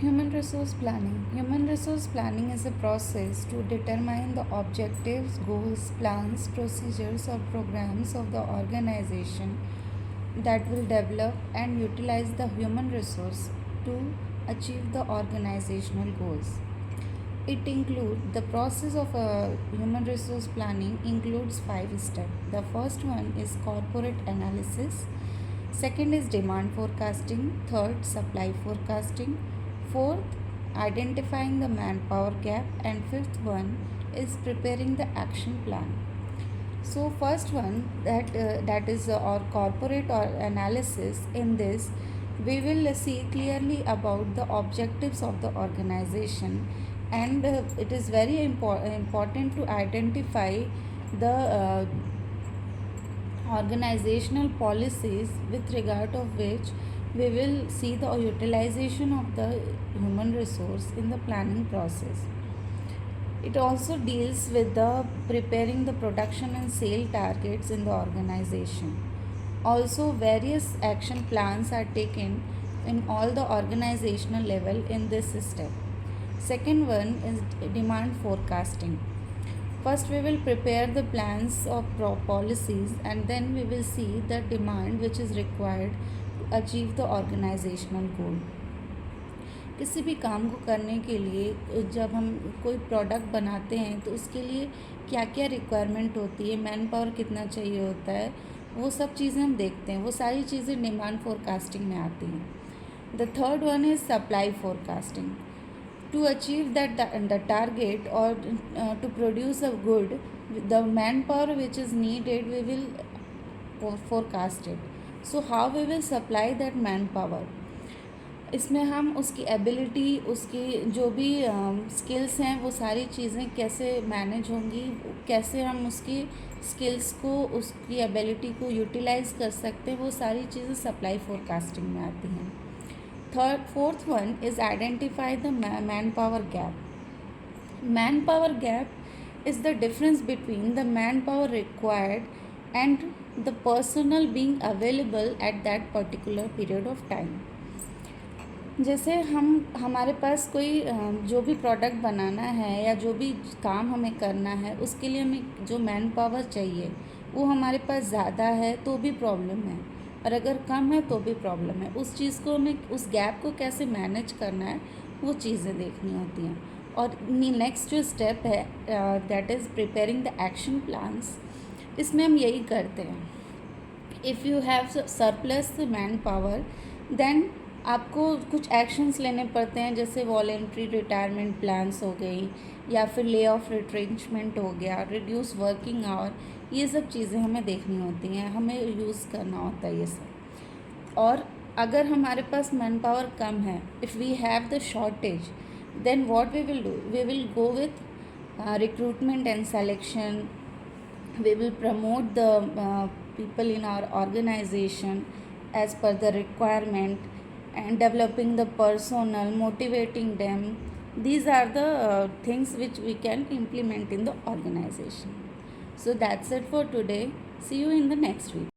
Human resource planning. Human resource planning is a process to determine the objectives, goals, plans, procedures, or programs of the organization that will develop and utilize the human resource to achieve the organizational goals. It includes the process of human resource planning includes 5 steps. The first one is corporate analysis. Second is demand forecasting. Third, supply forecasting. Fourth, identifying the manpower gap. And fifth one is preparing the action plan. So first one that is our corporate or analysis. In this, we will see clearly about the objectives of the organization, and it is very important to identify the organizational policies with regard of which we will see the utilization of the human resource in the planning process. It also deals with the preparing the production and sale targets in the organization. Also, various action plans are taken in all the organizational level in this step. Second one is demand forecasting. First, we will prepare the plans of policies, and then we will see the demand which is required to achieve the organizational goal. किसी भी काम को करने के लिए जब हम कोई प्रोडक्ट बनाते हैं तो उसके लिए क्या क्या रिक्वायरमेंट होती है, मैन पावर कितना चाहिए होता है, वो सब चीज़ें हम देखते हैं. वो सारी चीज़ें डिमांड फोरकास्टिंग में आती हैं. The third one is supply forecasting. To achieve the target or to produce a good, the manpower which is needed, we will forecast it. So how we will supply that manpower? इसमें हम उसकी ability, उसकी जो भी skills हैं, वो सारी चीज़ें कैसे मैनेज होंगी, कैसे हम उसकी स्किल्स को, उसकी एबिलिटी को यूटिलाइज कर सकते हैं, वो सारी चीज़ें सप्लाई फोरकास्टिंग में आती हैं. Fourth one is identify the manpower gap. Manpower gap is the difference between the manpower required and the personnel being available at that particular period of time. जैसे हमारे पास कोई जो भी प्रोडक्ट बनाना है या जो भी काम हमें करना है, उसके लिए हमें जो मैन पावर चाहिए वो हमारे पास ज़्यादा है तो भी प्रॉब्लम है, और अगर कम है तो भी प्रॉब्लम है. उस चीज़ को हमें, उस गैप को कैसे मैनेज करना है, वो चीज़ें देखनी होती हैं. और नेक्स्ट जो स्टेप है that is preparing the action plans. इसमें हम यही करते हैं. If you have surplus manpower, then आपको कुछ एक्शंस लेने पड़ते हैं, जैसे वॉलेंट्री रिटायरमेंट प्लान्स हो गई, या फिर ले ऑफ रिट्रेंचमेंट हो गया, रिड्यूस वर्किंग आवर. ये सब चीज़ें हमें देखनी होती हैं, हमें यूज़ करना होता है ये सब. और अगर हमारे पास मैन पावर कम है, if we have the shortage, then what we will do, we will go with recruitment and selection. We will promote the people in our organization as per the requirement, and developing the personnel, motivating them. These are the things which we can implement in the organization. So that's it for today. See you in the next week.